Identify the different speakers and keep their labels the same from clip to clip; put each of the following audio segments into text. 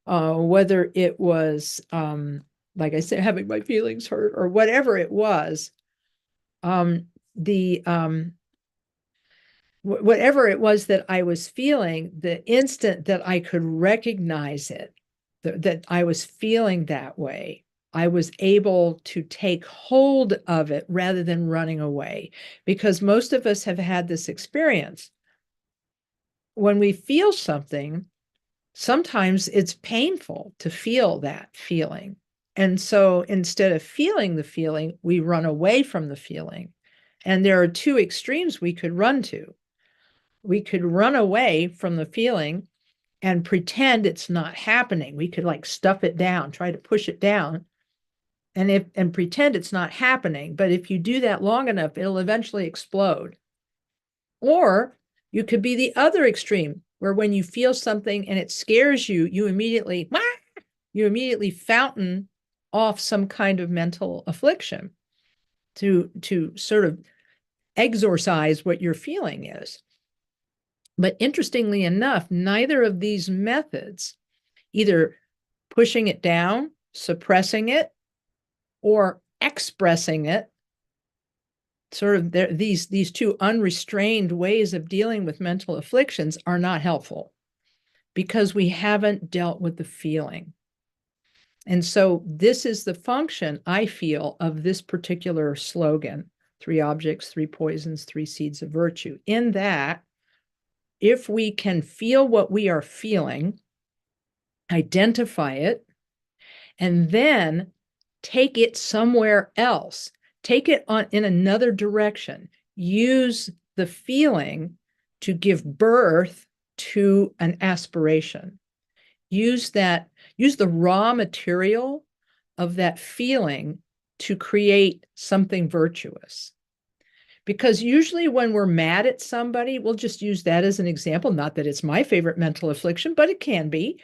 Speaker 1: whether it was, like I said, having my feelings hurt or whatever it was, the whatever it was that I was feeling, the instant that I could recognize it, that I was feeling that way, I was able to take hold of it rather than running away. Because most of us have had this experience. When we feel something, sometimes it's painful to feel that feeling. And so instead of feeling the feeling, we run away from the feeling. And there are two extremes we could run to. We could run away from the feeling and pretend it's not happening. We could like stuff it down, try to push it down, and pretend it's not happening. But if you do that long enough, it'll eventually explode. Or you could be the other extreme, where when you feel something and it scares you, you immediately fountain off some kind of mental affliction to sort of exorcise what your feeling is. But interestingly enough, neither of these methods, either pushing it down, suppressing it, or expressing it, sort of these two unrestrained ways of dealing with mental afflictions, are not helpful because we haven't dealt with the feeling. And so this is the function, I feel, of this particular slogan: 3 objects, 3 poisons, 3 seeds of virtue. In that, if we can feel what we are feeling, identify it, and then take it somewhere else, take it on in another direction, use the feeling to give birth to an aspiration. Use the raw material of that feeling to create something virtuous. Because usually when we're mad at somebody, we'll just use that as an example. Not that it's my favorite mental affliction, but it can be.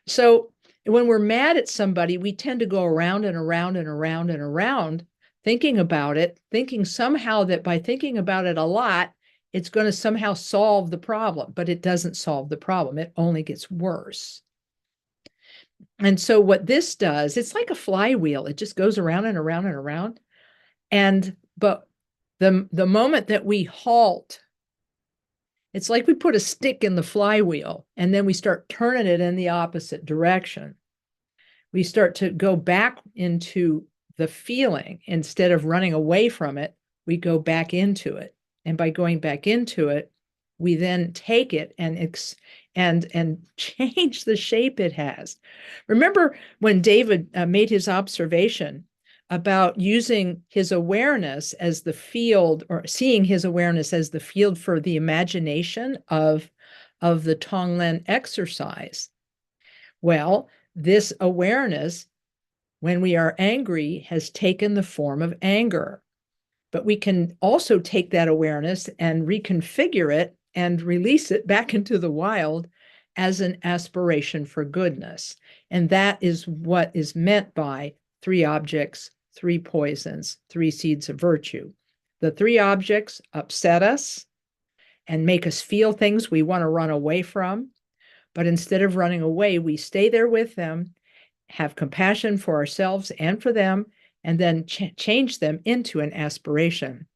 Speaker 1: So when we're mad at somebody, we tend to go around and around and around and around thinking about it, thinking somehow that by thinking about it a lot, it's going to somehow solve the problem. But it doesn't solve the problem. It only gets worse. And so what this does, it's like a flywheel. It just goes around and around and around. But the moment that we halt, it's like we put a stick in the flywheel and then we start turning it in the opposite direction. We start to go back into the feeling. Instead of running away from it, we go back into it. And by going back into it, we then take it and change the shape it has. Remember when David made his observation about using his awareness as the field, or seeing his awareness as the field for the imagination of the Tonglen exercise? Well, this awareness, when we are angry, has taken the form of anger. But we can also take that awareness and reconfigure it and release it back into the wild as an aspiration for goodness. And that is what is meant by 3 objects, 3 poisons, 3 seeds of virtue. The 3 objects upset us and make us feel things we want to run away from. But instead of running away, we stay there with them, have compassion for ourselves and for them, and then change them into an aspiration.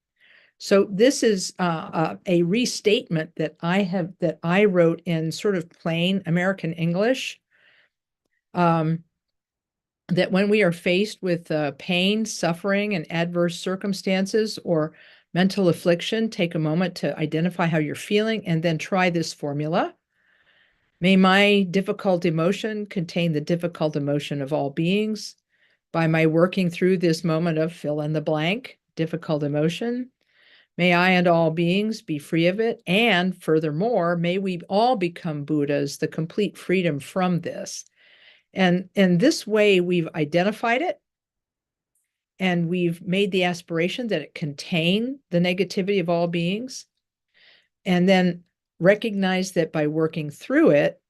Speaker 1: So this is a restatement that I wrote in sort of plain American English. That when we are faced with pain, suffering, and adverse circumstances or mental affliction, take a moment to identify how you're feeling and then try this formula. May my difficult emotion contain the difficult emotion of all beings. By my working through this moment of fill in the blank, difficult emotion, may I and all beings be free of it. And furthermore, may we all become Buddhas, the complete freedom from this. And in this way, we've identified it and we've made the aspiration that it contain the negativity of all beings. And then recognize that by working through it,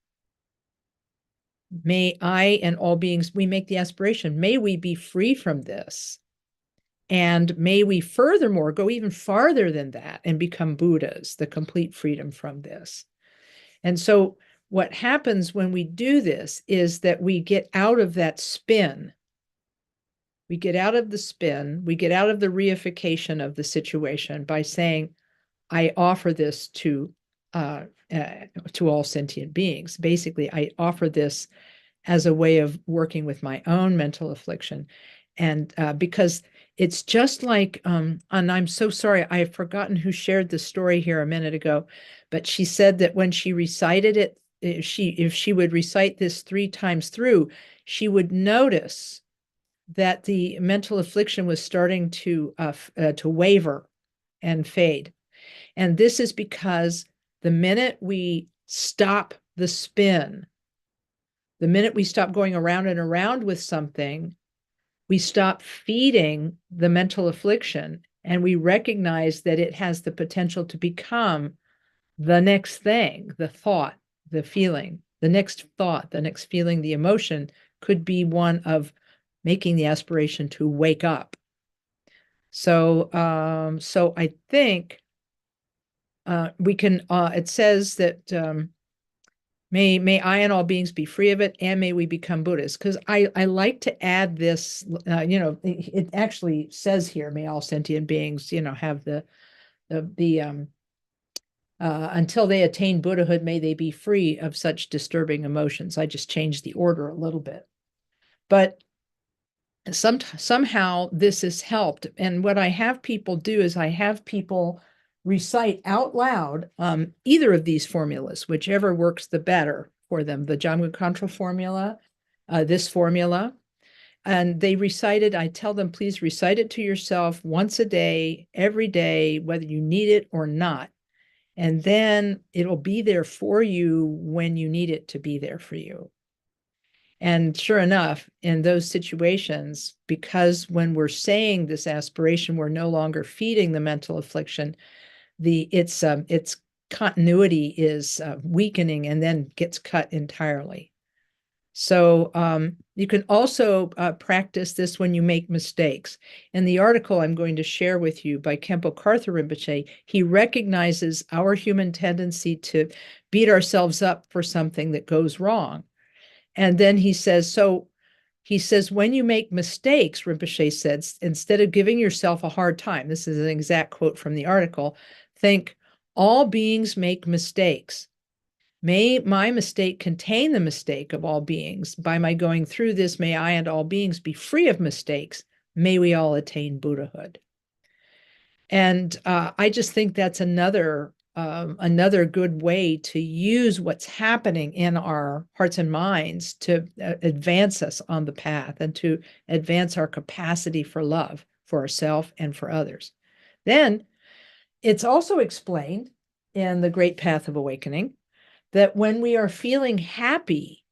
Speaker 1: may I and all beings, we make the aspiration, may we be free from this. And may we furthermore go even farther than that and become Buddhas, the complete freedom from this. And so what happens when we do this is that we get out of that spin. We get out of the spin, we get out of the reification of the situation by saying, I offer this to all sentient beings. Basically, I offer this as a way of working with my own mental affliction. And because it's just like, and I'm so sorry, I have forgotten who shared the story here a minute ago, but she said that when she recited it, if she would recite this 3 times through, she would notice that the mental affliction was starting to waver and fade. And this is because the minute we stop the spin, the minute we stop going around and around with something, we stop feeding the mental affliction and we recognize that it has the potential to become the next thing, the thought, the feeling, the next thought, the next feeling, the emotion could be one of making the aspiration to wake up. So I think we can, it says that may I and all beings be free of it, and may we become Buddhas. Because I like to add this, it actually says here, may all sentient beings, have the until they attain Buddhahood, may they be free of such disturbing emotions. I just changed the order a little bit. But somehow this has helped. And what I have people do is I have people recite out loud either of these formulas, whichever works the better for them, the Jamgon Control formula, this formula. And they recite it. I tell them, please recite it to yourself once a day, every day, whether you need it or not. And then it'll be there for you when you need it to be there for you. And sure enough, in those situations, because when we're saying this aspiration, we're no longer feeding the mental affliction, its continuity is weakening and then gets cut entirely. So you can also practice this when you make mistakes. In the article I'm going to share with you by Khenpo Karthar Rinpoche, he recognizes our human tendency to beat ourselves up for something that goes wrong. And then he says, when you make mistakes, Rinpoche said, instead of giving yourself a hard time, this is an exact quote from the article, think, all beings make mistakes. May my mistake contain the mistake of all beings. By my going through this, may I and all beings be free of mistakes. May we all attain Buddhahood. And I just think that's another good way to use what's happening in our hearts and minds to advance us on the path and to advance our capacity for love for ourselves and for others. Then it's also explained in the Great Path of Awakening that when we are feeling happy,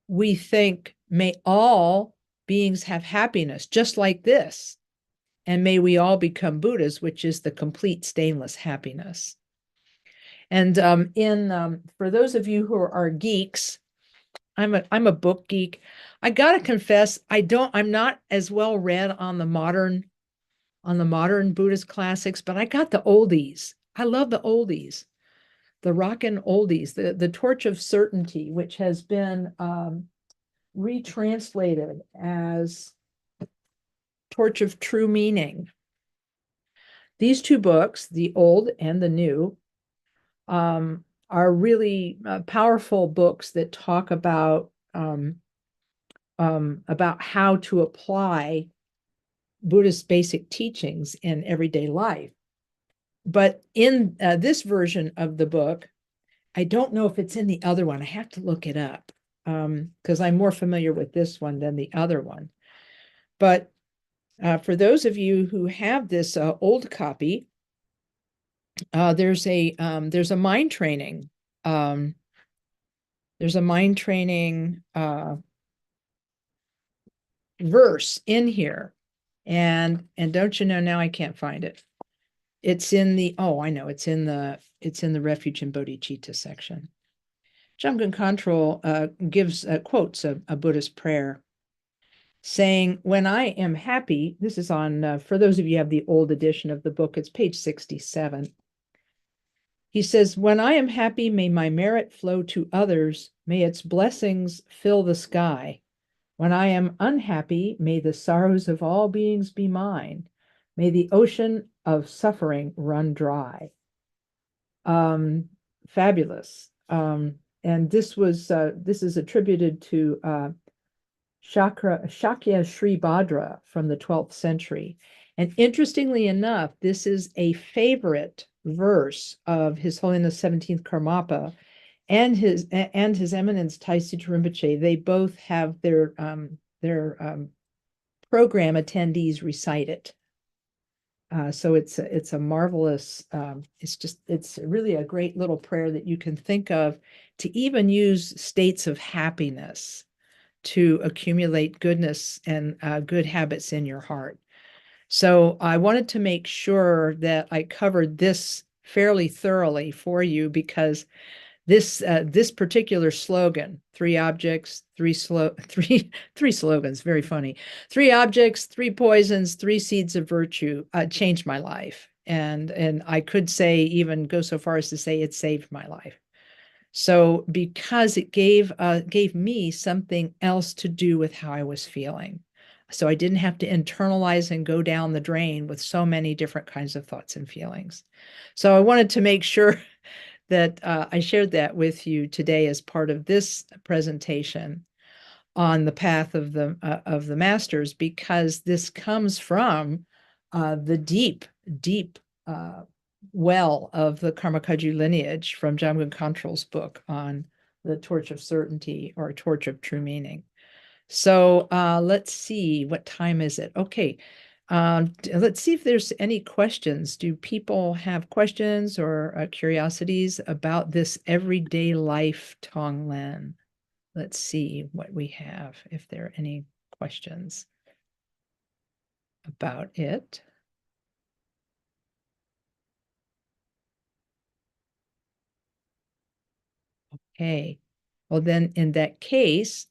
Speaker 1: we think, may all beings have happiness, just like this. And may we all become Buddhas, which is the complete stainless happiness. And for those of you who are geeks, I'm a book geek. I gotta confess, I'm not as well read on the modern Buddhist classics, but I got the oldies. I love the oldies. The rockin' oldies, the Torch of Certainty, which has been retranslated as Torch of True Meaning. These 2 books, the old and the new, are really powerful books that talk about how to apply Buddhist basic teachings in everyday life. But in this version of the book, I don't know if it's in the other one. I have to look it up because I'm more familiar with this one than the other one. But for those of you who have this old copy, there's a mind training. There's a mind training verse in here, and don't you know, now I can't find it. It's in the it's in the Refuge and Bodhicitta section. Jamgon Control quotes a Buddhist prayer saying, when I am happy, this is on, for those of you who have the old edition of the book, it's page 67. He says, when I am happy, may my merit flow to others. May its blessings fill the sky. When I am unhappy, may the sorrows of all beings be mine. May the ocean of suffering run dry. Um, Fabulous. And this is attributed to Shakya Sri Bhadra from the 12th century. And interestingly enough, this is a favorite verse of His Holiness 17th Karmapa and His Eminence Taisij Rinpoche. They both have their program attendees recite it. So it's a marvelous, it's really a great little prayer that you can think of to even use states of happiness to accumulate goodness and good habits in your heart. So I wanted to make sure that I covered this fairly thoroughly for you, because this particular slogan, three objects, three slogans, very funny. Three objects, three poisons, three seeds of virtue, changed my life. And I could say, even go so far as to say, it saved my life. So because it gave me something else to do with how I was feeling. So I didn't have to internalize and go down the drain with so many different kinds of thoughts and feelings. So I wanted to make sure that I shared that with you today as part of this presentation on the path of the masters, because this comes from the deep well of the Karmakaju lineage from Jamgon Khantrul's book on the torch of certainty, or torch of true meaning. So let's see, what time is it? Okay. Let's see if there's any questions. Do people have questions or curiosities about this everyday life Tonglen? Let's see what we have, if there are any questions about it. Okay. Well, then in that case,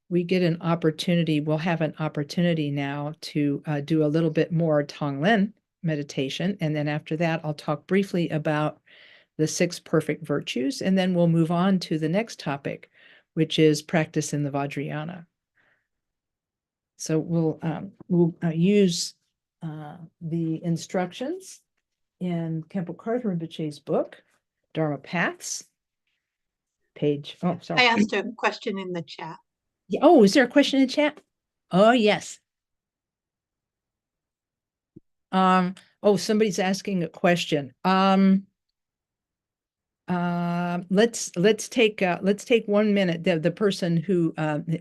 Speaker 1: we get an opportunity, we'll have an opportunity now to do a little bit more Tonglen meditation. And then after that, I'll talk briefly about the 6 perfect virtues, and then we'll move on to the next topic, which is practice in the Vajrayana. So we'll use the instructions in Khenpo Karthar Rinpoche's book, Dharma Paths, page, oh, sorry.
Speaker 2: I asked a question in the chat.
Speaker 1: Oh, is there a question in chat? Oh, yes. Oh, somebody's asking a question. Let's take 1 minute. The person who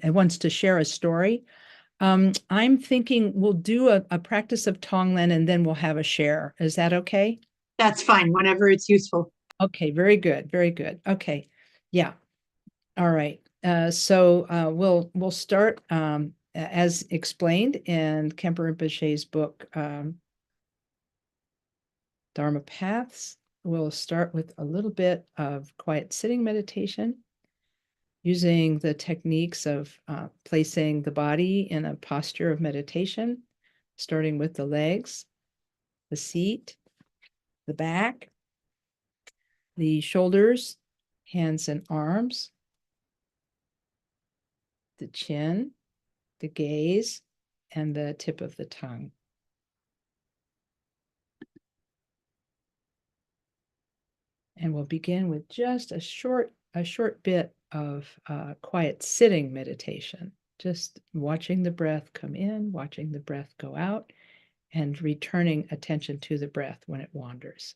Speaker 1: wants to share a story. I'm thinking we'll do a practice of Tonglen and then we'll have a share. Is that okay?
Speaker 2: That's fine, whenever it's useful.
Speaker 1: Okay, very good, very good. Okay, yeah. All right. So we'll start as explained in Khenpo Rinpoche's book, Dharma Paths. We'll start with a little bit of quiet sitting meditation, using the techniques of placing the body in a posture of meditation, starting with the legs, the seat, the back, the shoulders, hands and arms, the chin, the gaze, and the tip of the tongue. And we'll begin with just a short bit of quiet sitting meditation, just watching the breath come in, watching the breath go out, and returning attention to the breath when it wanders.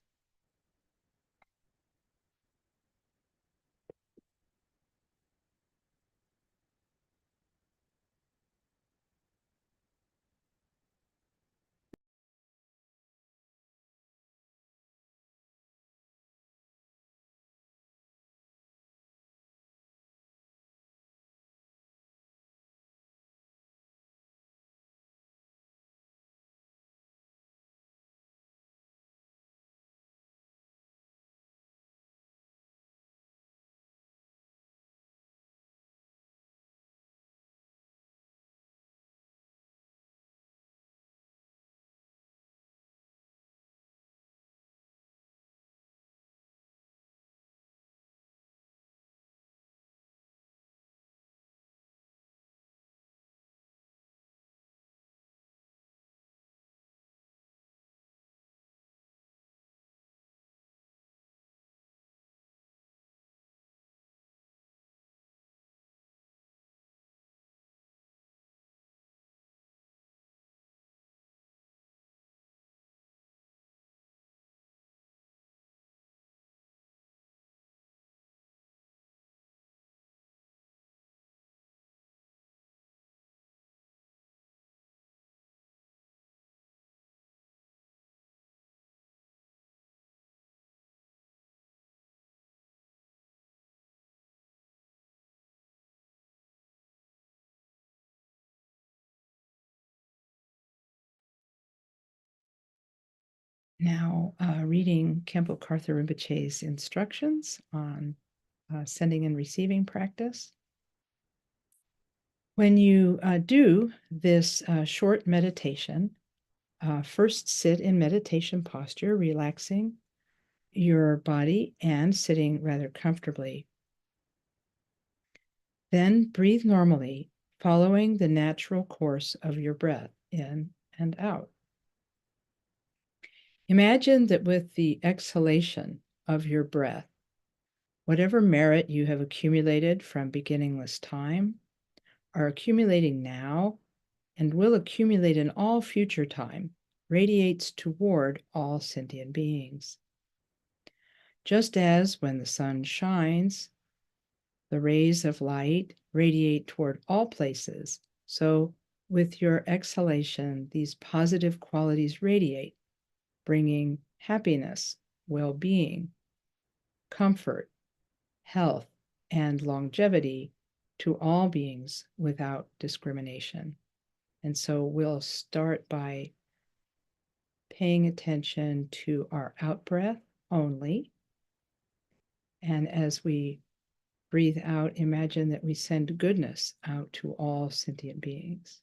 Speaker 1: Now, reading Khenpo Karthar Rinpoche's instructions on sending and receiving practice. When you do this short meditation, first sit in meditation posture, relaxing your body and sitting rather comfortably. Then breathe normally, following the natural course of your breath in and out. Imagine that with the exhalation of your breath, whatever merit you have accumulated from beginningless time are accumulating now and will accumulate in all future time, radiates toward all sentient beings. Just as when the sun shines, the rays of light radiate toward all places, so with your exhalation, these positive qualities radiate, bringing happiness, well-being, comfort, health, and longevity to all beings without discrimination. And so we'll start by paying attention to our out breath only. And as we breathe out, imagine that we send goodness out to all sentient beings.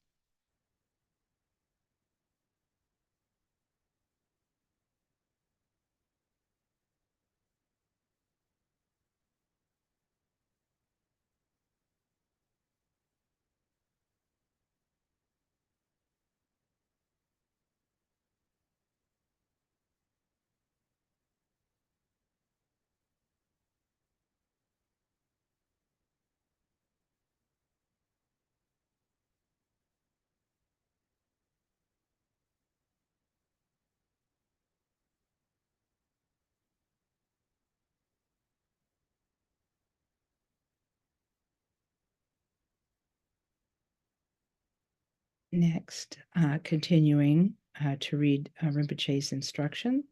Speaker 1: Next, continuing to read Rinpoche's instruction.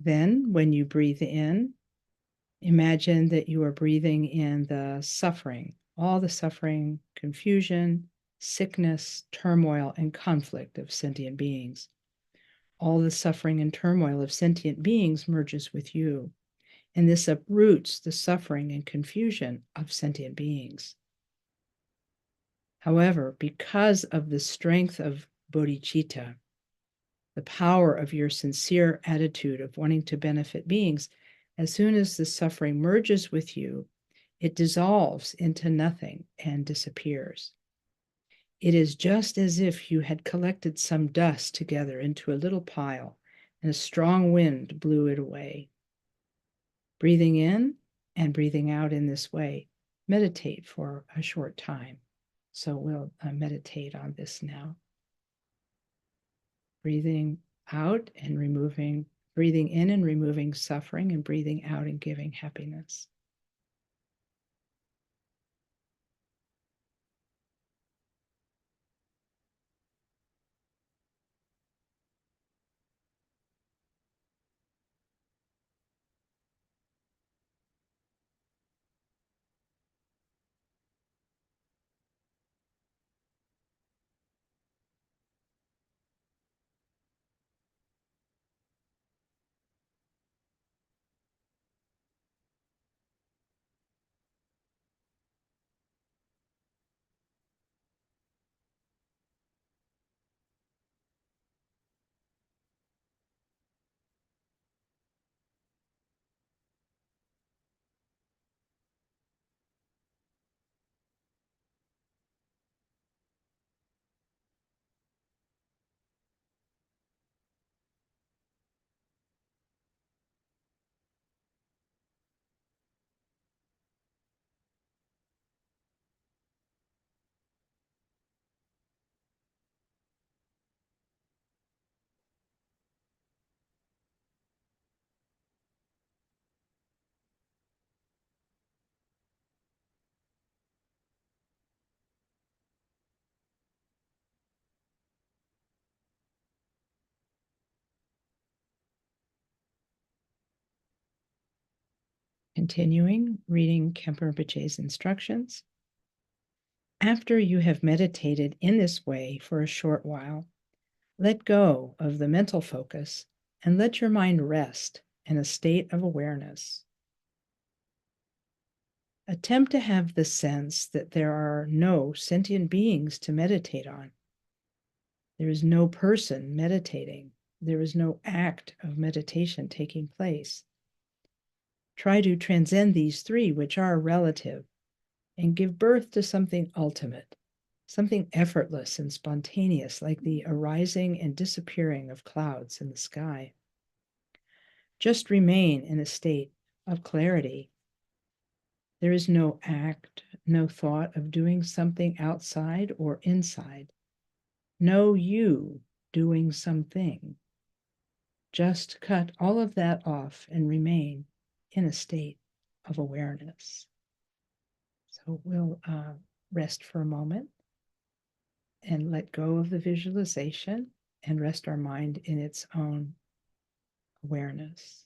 Speaker 1: Then, when you breathe in, imagine that you are breathing in the suffering, all the suffering, confusion, sickness, turmoil, and conflict of sentient beings. All the suffering and turmoil of sentient beings merges with you, and this uproots the suffering and confusion of sentient beings. However, because of the strength of bodhicitta, the power of your sincere attitude of wanting to benefit beings, as soon as the suffering merges with you, it dissolves into nothing and disappears. It is just as if you had collected some dust together into a little pile and a strong wind blew it away. Breathing in and breathing out in this way, meditate for a short time. So we'll meditate on this now. Breathing out and breathing in and removing suffering, and breathing out and giving happiness. Continuing, reading Khenpo Rinpoche's instructions. After you have meditated in this way for a short while, let go of the mental focus and let your mind rest in a state of awareness. Attempt to have the sense that there are no sentient beings to meditate on. There is no person meditating. There is no act of meditation taking place. Try to transcend these three, which are relative, and give birth to something ultimate, something effortless and spontaneous, like the arising and disappearing of clouds in the sky. Just remain in a state of clarity. There is no act, no thought of doing something outside or inside. No you doing something. Just cut all of that off and remain in a state of awareness. So we'll rest for a moment and let go of the visualization and rest our mind in its own awareness.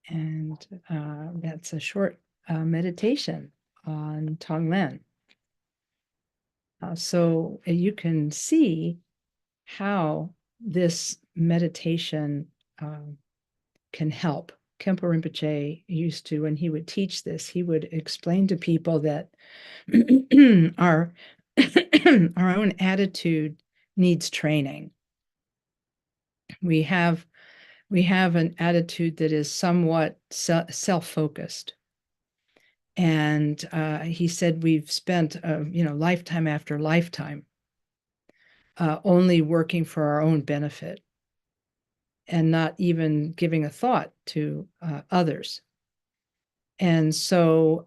Speaker 1: And that's a short meditation on Tonglen. So you can see how this meditation can help. Khenpo Rinpoche used to, when he would teach this, he would explain to people that our our own attitude needs training. We have an attitude that is somewhat self-focused. And he said we've spent lifetime after lifetime only working for our own benefit and not even giving a thought to others. And so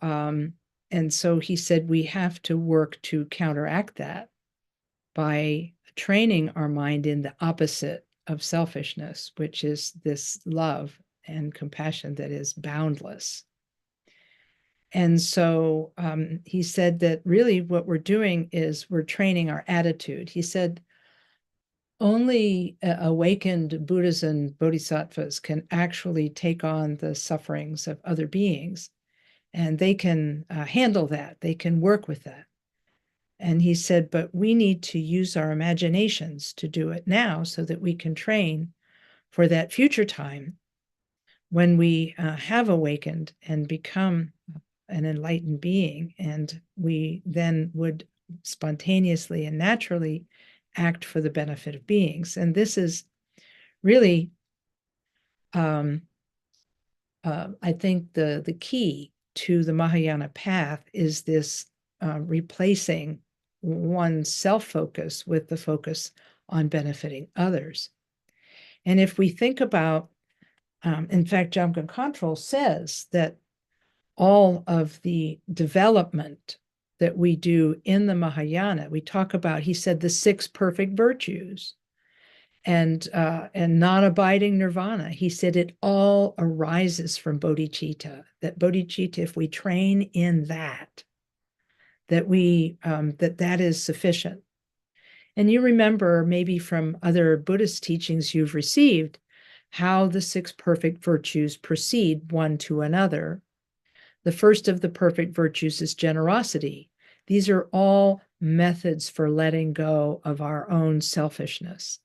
Speaker 1: he said we have to work to counteract that by training our mind in the opposite of selfishness, which is this love and compassion that is boundless. And so he said that really what we're doing is we're training our attitude. He said only awakened Buddhas and Bodhisattvas can actually take on the sufferings of other beings, and they can handle that. They can work with that. And he said, but we need to use our imaginations to do it now so that we can train for that future time when we have awakened and become an enlightened being, and we then would spontaneously and naturally act for the benefit of beings. And this is really, I think, the key to the Mahayana path is this replacing one's self-focus with the focus on benefiting others. And if we think about, in fact, Jamgon Khantrul says that all of the development that we do in the Mahayana, we talk about, he said, the 6 perfect virtues and not abiding nirvana. He said it all arises from bodhicitta, that bodhicitta, if we train in that, that is sufficient. And you remember maybe from other Buddhist teachings you've received how the 6 perfect virtues proceed one to another. The first of the perfect virtues is generosity. These are all methods for letting go of our own selfishness.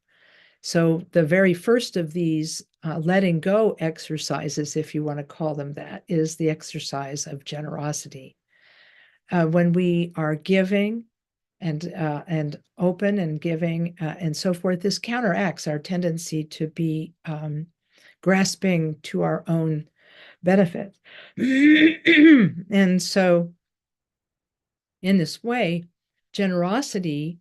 Speaker 1: So the very first of these letting go exercises, if you want to call them that, is the exercise of generosity. When we are giving and open and giving and so forth, this counteracts our tendency to be grasping to our own benefit. And so in this way, generosity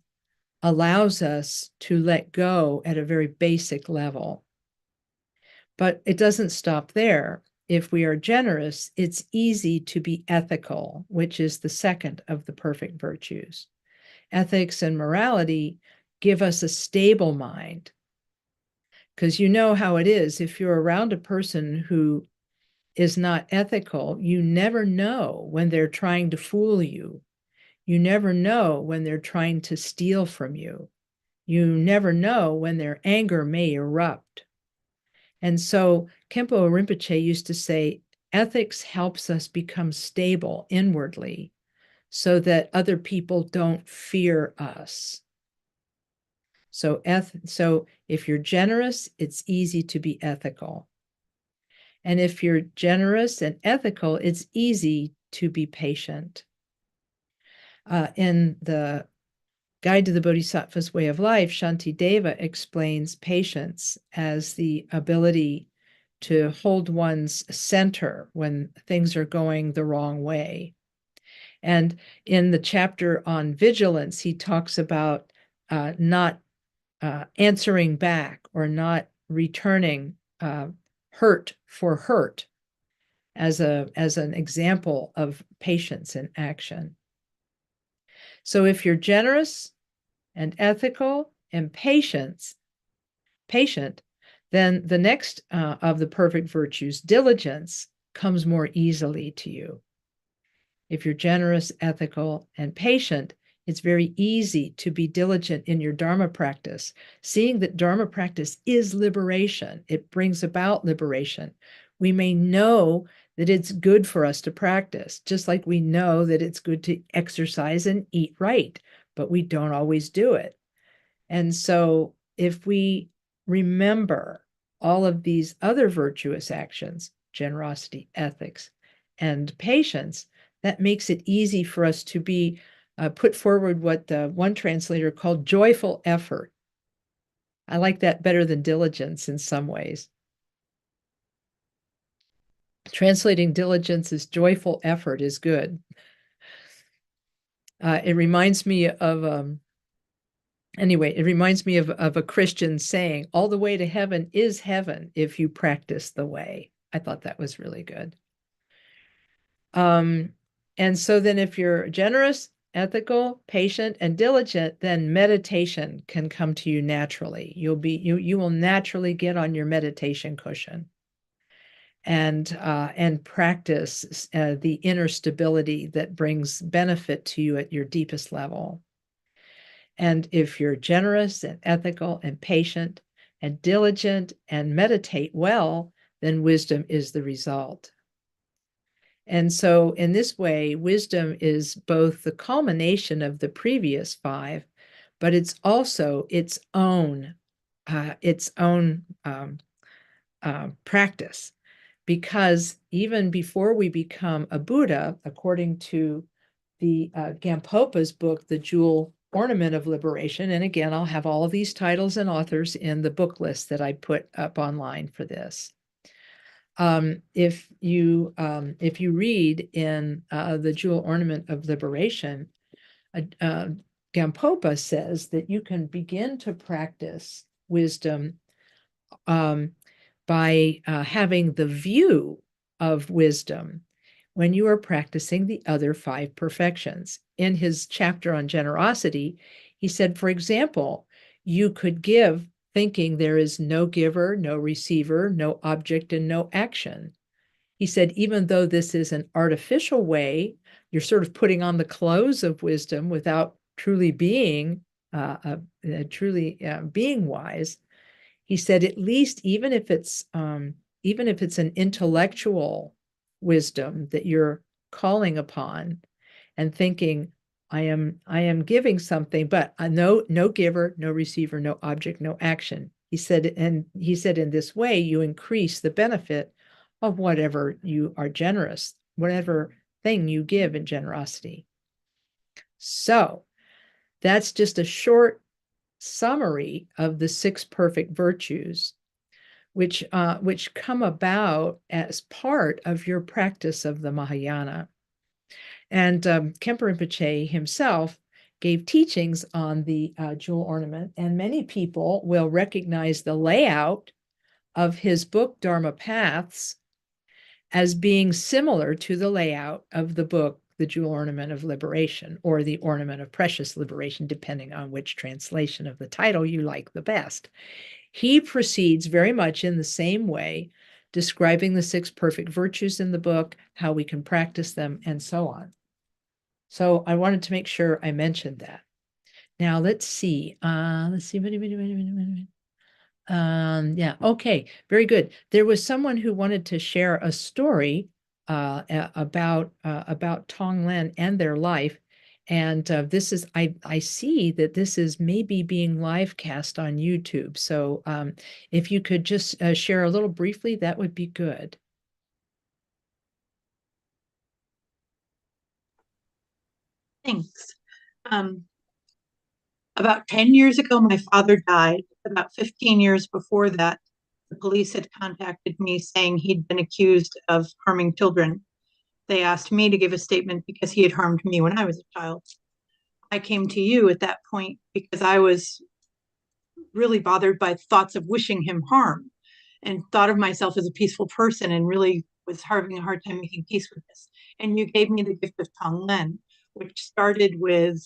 Speaker 1: allows us to let go at a very basic level. But it doesn't stop there. if we are generous, it's easy to be ethical, which is the second of the perfect virtues. Ethics and morality give us a stable mind. Because you know how it is. If you're around a person who is not ethical, you never know when they're trying to fool you. You never know when they're trying to steal from you. You never know when their anger may erupt. And so Khenpo Rinpoche used to say, ethics helps us become stable inwardly so that other people don't fear us. So if you're generous, it's easy to be ethical. And if you're generous and ethical, it's easy to be patient. In the Guide to the Bodhisattva's Way of Life, Shantideva explains patience as the ability to hold one's center when things are going the wrong way. And in the chapter on vigilance, he talks about not answering back or not returning hurt for hurt as an example of patience in action. So if you're generous and ethical and patient, then the next of the perfect virtues, diligence, comes more easily to you. If you're generous, ethical, and patient, it's very easy to be diligent in your Dharma practice, seeing that Dharma practice is liberation. It brings about liberation. We may know that it's good for us to practice, just like we know that it's good to exercise and eat right, but we don't always do it. And so if we remember all of these other virtuous actions, generosity, ethics, and patience, that makes it easy for us to be put forward what one translator called joyful effort. I like that better than diligence in some ways. Translating diligence as joyful effort is good. It reminds me of anyway, it reminds me of a Christian saying, all the way to heaven is heaven if you practice the way. I thought that was really good. And so then if you're generous, ethical, patient, and diligent, then meditation can come to you naturally. You will naturally get on your meditation cushion and practice the inner stability that brings benefit to you at your deepest level. And if you're generous and ethical and patient and diligent and meditate well, then wisdom is the result. And so in this way, wisdom is both the culmination of the previous five, but it's also its own practice. Because even before we become a Buddha, according to the Gampopa's book, The Jewel Ornament of Liberation, and again, I'll have all of these titles and authors in the book list that I put up online for this. If you read in The Jewel Ornament of Liberation, Gampopa says that you can begin to practice wisdom by having the view of wisdom when you are practicing the other five perfections. In his chapter on generosity, he said, for example, you could give thinking there is no giver, no receiver, no object, and no action. He said, even though this is an artificial way, you're sort of putting on the clothes of wisdom without truly being being wise. He said, at least even if it's an intellectual wisdom that you're calling upon and thinking, I am giving something, but no giver, no receiver, no object, no action. He said in this way, you increase the benefit of whatever you are generous, whatever thing you give in generosity. So that's just a short summary of the six perfect virtues, which come about as part of your practice of the Mahayana. And Khenpo Rinpoche himself gave teachings on the jewel ornament, and many people will recognize the layout of his book, Dharma Paths, as being similar to the layout of the book, The Jewel Ornament of Liberation, or The Ornament of Precious Liberation, depending on which translation of the title you like the best. He proceeds very much in the same way, describing the 6 perfect virtues in the book, how we can practice them, and so on. So I wanted to make sure I mentioned that. Now let's see. Yeah, okay, very good. There was someone who wanted to share a story about Tonglen and their life. And this is, I see that this is maybe being live cast on YouTube. So if you could just share a little briefly, that would be good.
Speaker 2: Thanks. Um, about 10 years ago, my father died. About 15 years before that, the police had contacted me saying he'd been accused of harming children. They asked me to give a statement because he had harmed me when I was a child. I came to you at that point because I was really bothered by thoughts of wishing him harm and thought of myself as a peaceful person and really was having a hard time making peace with this. And you gave me the gift of Tonglen, which started with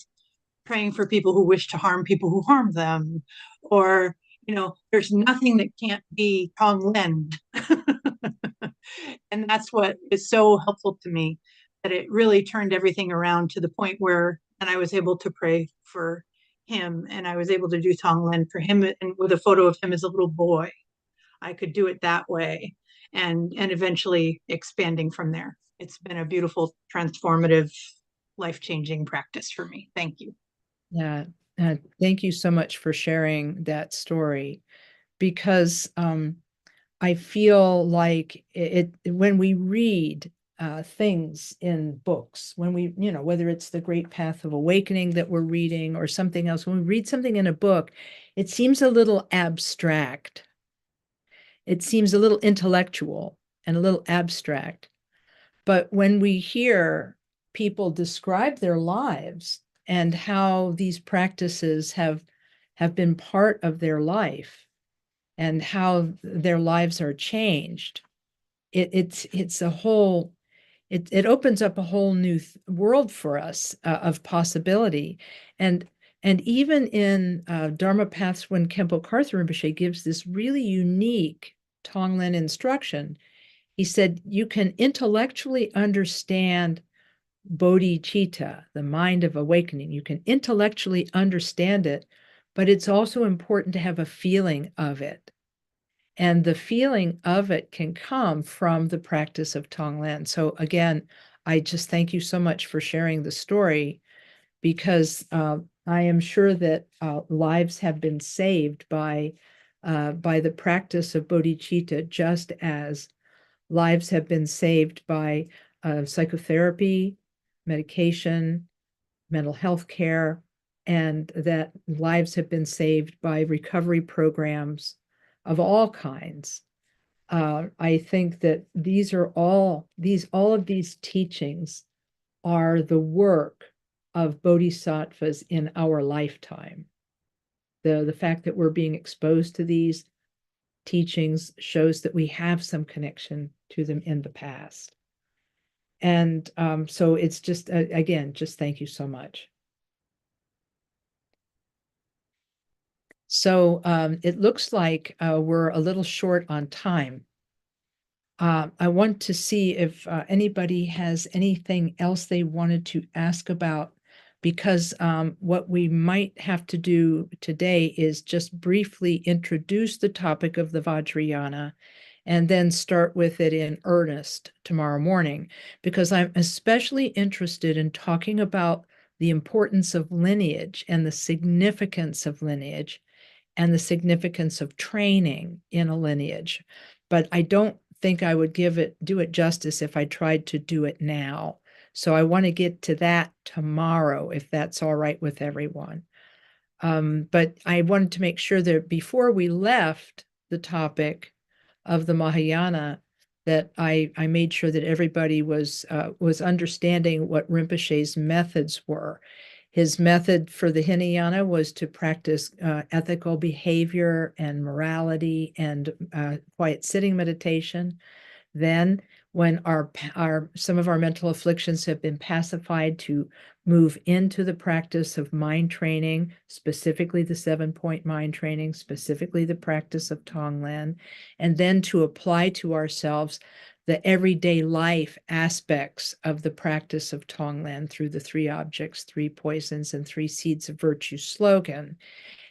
Speaker 2: praying for people who wish to harm people who harm them, or there's nothing that can't be Tonglen. And that's what is so helpful to me, that it really turned everything around to the point where, and I was able to pray for him, and I was able to do Tonglen for him, and with a photo of him as a little boy. I could do it that way, and eventually expanding from there. It's been a beautiful, transformative, life-changing practice for me. Thank you.
Speaker 1: Yeah, thank you so much for sharing that story, because I feel like when we read things in books, when we, whether it's The Great Path of Awakening that we're reading or something else, when we read something in a book, it seems a little abstract. It seems a little intellectual and a little abstract. But when we hear people describe their lives and how these practices have been part of their life and how their lives are changed, it's a whole, it opens up a whole new world for us of possibility. And even in Dharma Paths, when Khenpo Karthar Rinpoche gives this really unique Tonglen instruction, he said, you can intellectually understand bodhicitta, the mind of awakening. You can intellectually understand it, but it's also important to have a feeling of it. And the feeling of it can come from the practice of Tonglen. So again, I just thank you so much for sharing the story, because I am sure that lives have been saved by the practice of bodhicitta, just as lives have been saved by psychotherapy, medication, mental health care, and that lives have been saved by recovery programs of all kinds. I think that all of these teachings are the work of bodhisattvas in our lifetime. The fact that we're being exposed to these teachings shows that we have some connection to them in the past. And so it's just, again, just thank you so much. So it looks like we're a little short on time. I want to see if anybody has anything else they wanted to ask about, because what we might have to do today is just briefly introduce the topic of the Vajrayana and then start with it in earnest tomorrow morning, because I'm especially interested in talking about the importance of lineage and the significance of lineage and the significance of training in a lineage. But I don't think I would do it justice if I tried to do it now. So I want to get to that tomorrow, if that's all right with everyone. But I wanted to make sure that before we left the topic of the Mahayana, that I made sure that everybody was understanding what Rinpoche's methods were. His method for the Hinayana was to practice ethical behavior and morality and quiet sitting meditation. Then when some of our mental afflictions have been pacified, to move into the practice of mind training, specifically the 7-point mind training, specifically the practice of Tonglen, and then to apply to ourselves the everyday life aspects of the practice of Tonglen through the 3 objects, 3 poisons, and 3 seeds of virtue slogan,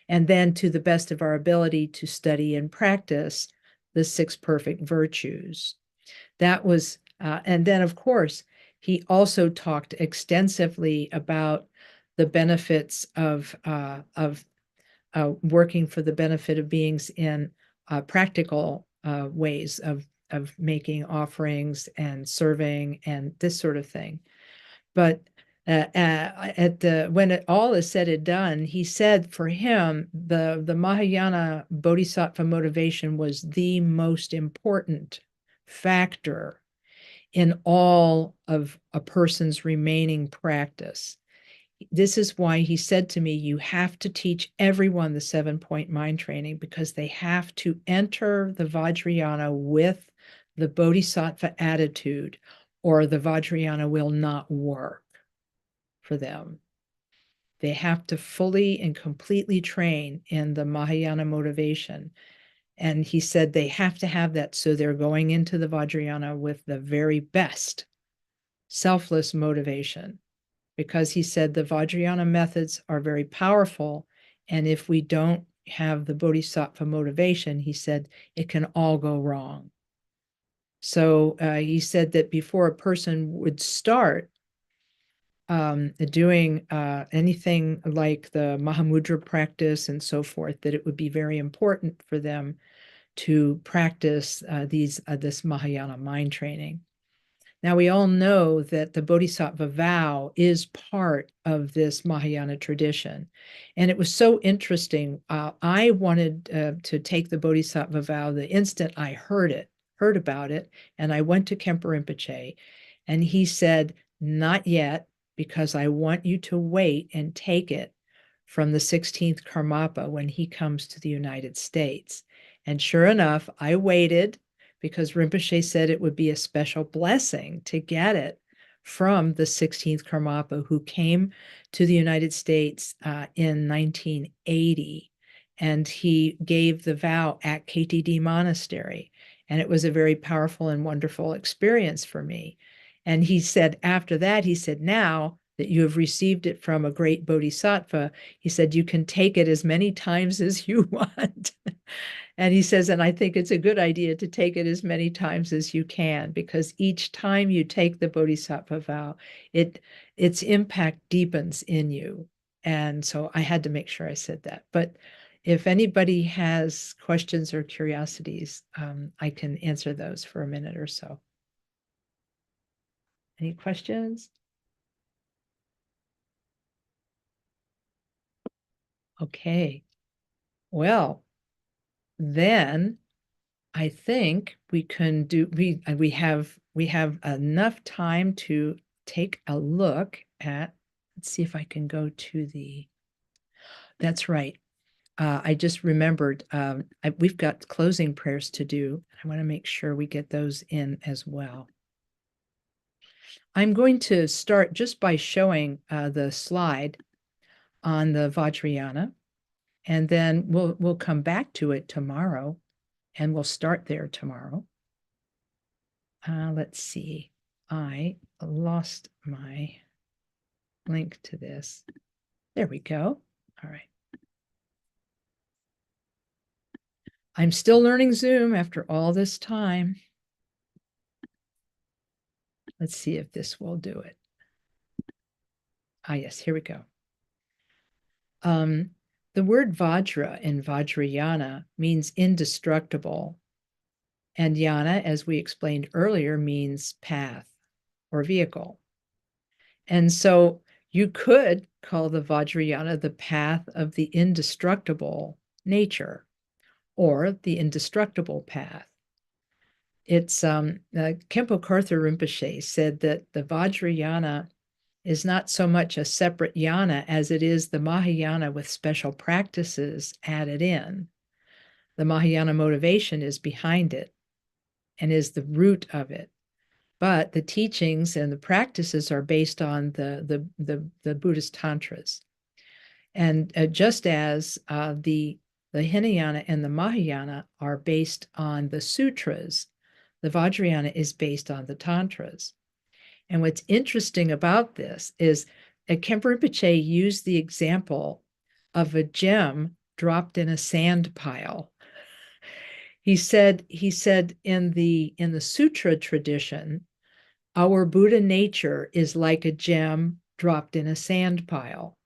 Speaker 1: and then to the best of our ability to study and practice the 6 perfect virtues. That was, and then of course, he also talked extensively about the benefits of working for the benefit of beings in practical ways of making offerings and serving and this sort of thing. But when it all is said and done, he said for him the Mahayana Bodhisattva motivation was the most important factor in all of a person's remaining practice. This is why he said to me, you have to teach everyone the 7-point mind training, because they have to enter the Vajrayana with the Bodhisattva attitude, or the Vajrayana will not work for them. They have to fully and completely train in the Mahayana motivation. And he said they have to have that, so they're going into the Vajrayana with the very best selfless motivation, because he said the Vajrayana methods are very powerful. And if we don't have the Bodhisattva motivation, he said it can all go wrong. So he said that before a person would start doing anything like the Mahamudra practice and so forth, that it would be very important for them to practice this Mahayana mind training. Now, we all know that the Bodhisattva vow is part of this Mahayana tradition. And it was so interesting. I wanted to take the Bodhisattva vow the instant I heard about it. And I went to Khenpo Rinpoche, and he said, not yet, because I want you to wait and take it from the 16th Karmapa when he comes to the United States. And sure enough, I waited, because Rinpoche said it would be a special blessing to get it from the 16th Karmapa, who came to the United States in 1980. And he gave the vow at KTD Monastery. And it was a very powerful and wonderful experience for me. And he said, after that, he said, now that you have received it from a great bodhisattva, he said, you can take it as many times as you want. And he says, and I think it's a good idea to take it as many times as you can, because each time you take the Bodhisattva vow, its impact deepens in you. And so I had to make sure I said that. But if anybody has questions or curiosities, I can answer those for a minute or so. Any questions? Okay. Well, then I think we can do, we have enough time to take a look at, let's see if I can go to that's right. I just remembered, we've got closing prayers to do. I want to make sure we get those in as well. I'm going to start just by showing the slide on the Vajrayana, and then we'll come back to it tomorrow, and we'll start there tomorrow. Let's see. I lost my link to this. There we go. All right. I'm still learning Zoom after all this time. Let's see if this will do it. Yes, here we go. The word Vajra in Vajrayana means indestructible. And yana, as we explained earlier, means path or vehicle. And so you could call the Vajrayana the path of the indestructible nature, or the indestructible path. It's Khenpo Karthar Rinpoche said that the Vajrayana is not so much a separate yana as it is the Mahayana with special practices added in. The Mahayana motivation is behind it and is the root of it. but the teachings and the practices are based on the Buddhist tantras. And just as the Hinayana and the Mahayana are based on the sutras, the Vajrayana is based on the tantras. And what's interesting about this is Khenpo Rinpoche used the example of a gem dropped in a sand pile. He said in the sutra tradition, our Buddha nature is like a gem dropped in a sand pile.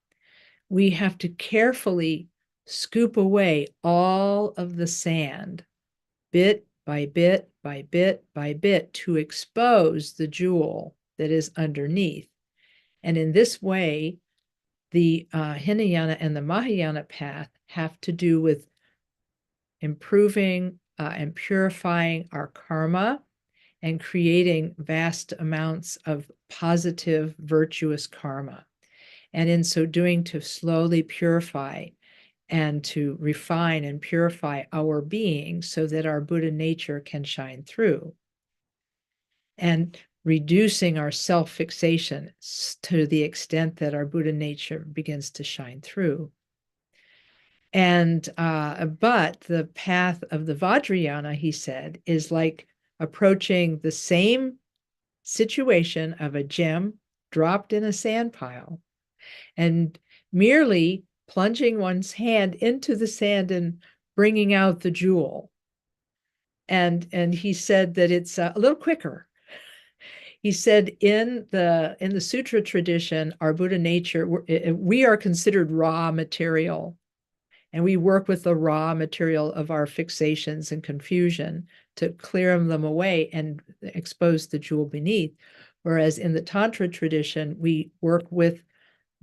Speaker 1: We have to carefully scoop away all of the sand, bit by bit by bit by bit, to expose the jewel that is underneath. And in this way, the Hinayana and the Mahayana path have to do with improving and purifying our karma and creating vast amounts of positive, virtuous karma. And in so doing, to slowly purify and to refine and purify our being so that our Buddha nature can shine through. And reducing our self-fixation to the extent that our Buddha nature begins to shine through. And but the path of the Vajrayana, he said, is like approaching the same situation of a gem dropped in a sand pile and merely plunging one's hand into the sand and bringing out the jewel. And he said that it's a little quicker. He said in the sutra tradition, our Buddha nature, we are considered raw material. And we work with the raw material of our fixations and confusion to clear them away and expose the jewel beneath. Whereas in the Tantra tradition, we work with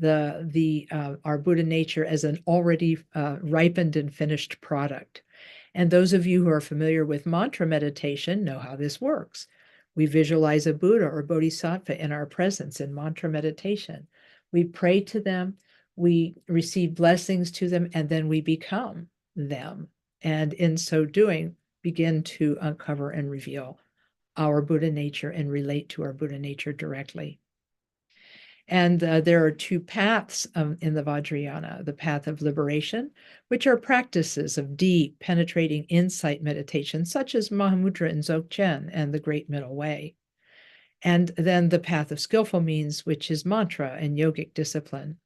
Speaker 1: our Buddha nature as an already ripened and finished product. And those of you who are familiar with mantra meditation know how this works. We visualize a Buddha or Bodhisattva in our presence in mantra meditation. We pray to them, we receive blessings to them, and then we become them. And in so doing, begin to uncover and reveal our Buddha nature and relate to our Buddha nature directly. And there are two paths in the Vajrayana, the path of liberation, which are practices of deep, penetrating insight meditation, such as Mahamudra and Dzogchen and the Great Middle Way. And then the path of skillful means, which is mantra and yogic discipline.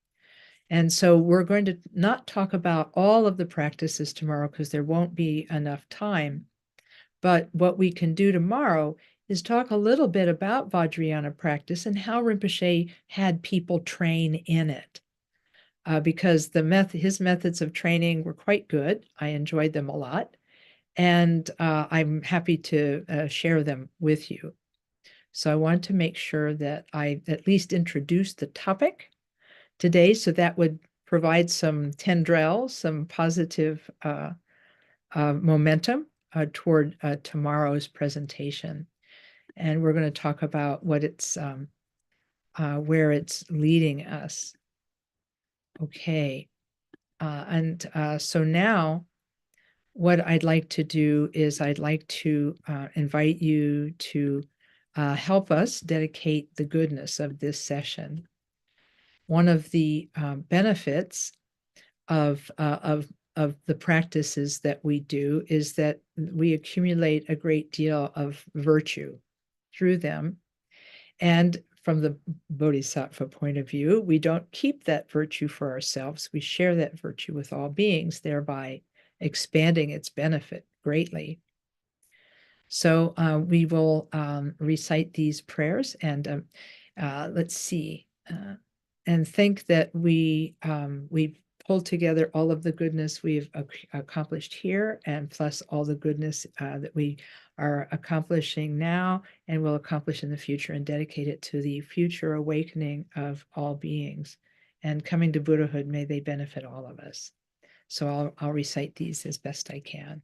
Speaker 1: And so we're going to not talk about all of the practices tomorrow because there won't be enough time. But what we can do tomorrow is talk a little bit about Vajrayana practice and how Rinpoche had people train in it. Because his methods of training were quite good. I enjoyed them a lot. And I'm happy to share them with you. So I wanted to make sure that I at least introduced the topic today, so that would provide some tendrils, some positive momentum toward tomorrow's presentation. And we're going to talk about what it's, where it's leading us. Okay. So now what I'd like to do is I'd like to invite you to help us dedicate the goodness of this session. One of the benefits of the practices that we do is that we accumulate a great deal of virtue through them. And from the Bodhisattva point of view, we don't keep that virtue for ourselves. We share that virtue with all beings, thereby expanding its benefit greatly. So we will recite these prayers and let's see, and think that we've pulled together all of the goodness we've accomplished here, and plus all the goodness that we are accomplishing now and will accomplish in the future, and dedicate it to the future awakening of all beings. And coming to Buddhahood, may they benefit all of us. So I'll recite these as best I can.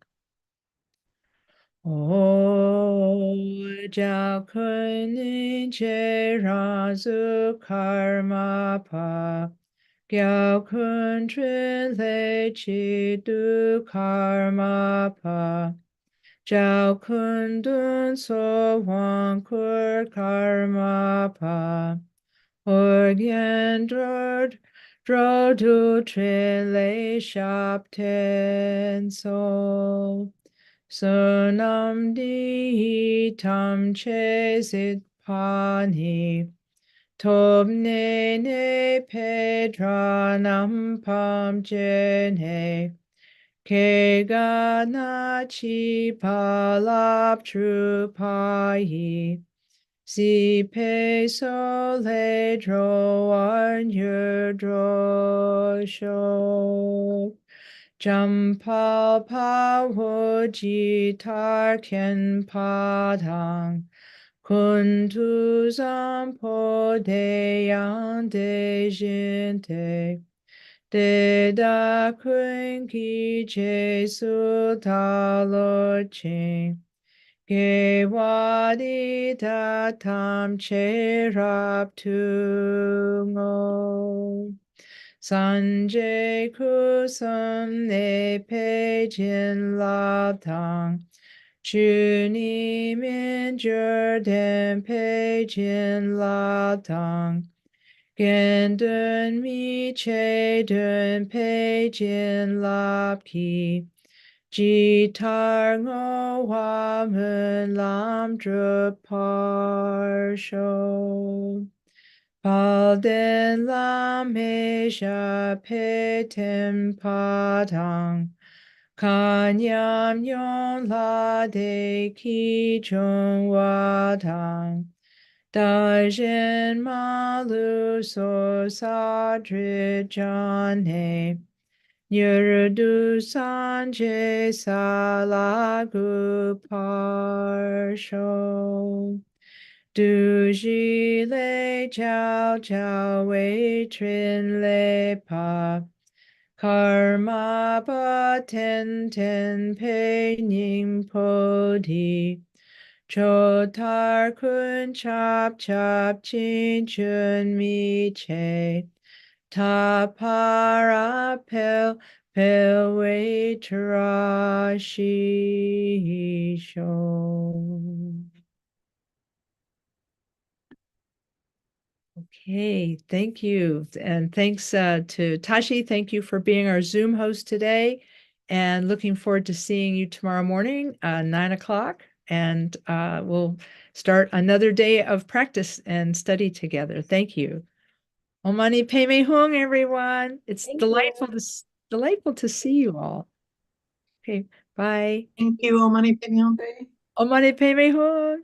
Speaker 1: 我家坤宁切让苏卡尔玛帕，教坤春雷七度卡尔玛帕， Jiao kun dun so huang kur karma pa. Organ dro du trin lei shop ten so. Sunam di tam che zit pa ni. Tob ne ne pedra nam pam jene. Ke ga na chi pa lap tru pa yi. Si pe so le dro an yu dro sho. Jam pa pa wo ji tar ken pa tang. Kun tu zam po de yang de jin te. De da kun ki je su ta lo ching. Ge wa di da tam che rap tu ngo. Sanjay kusum ne pe jin la tang. Chu ni min jur den pe jin la tang. Gen dun mi che dun pe jin lap ki. Ji tar ngo hua mun lam drup par sho. Pal den lam me sha pe tim pa tang. Kan yam yon la de ki chung wa tang. Da jin ma lu so sa dri jan he. Nyurdu sanje sa la gu par sho. Du ji le jiao jiao wei trin le pa. Karma pa ten ten pe ning po di. Cho tar kun chap chap chin chun mi che. Ta para pel pel wei tra shi sho. Okay, thank you. And thanks to Tashi. Thank you for being our Zoom host today. And looking forward to seeing you tomorrow morning, 9 o'clock. And we'll start another day of practice and study together. Thank you. Omani Peme Hung, everyone. It's
Speaker 3: Thank
Speaker 1: delightful
Speaker 3: you.
Speaker 1: delightful to see you all. Okay, bye.
Speaker 2: Thank you, Omani Pimyonde.
Speaker 1: Omani Peme Hung.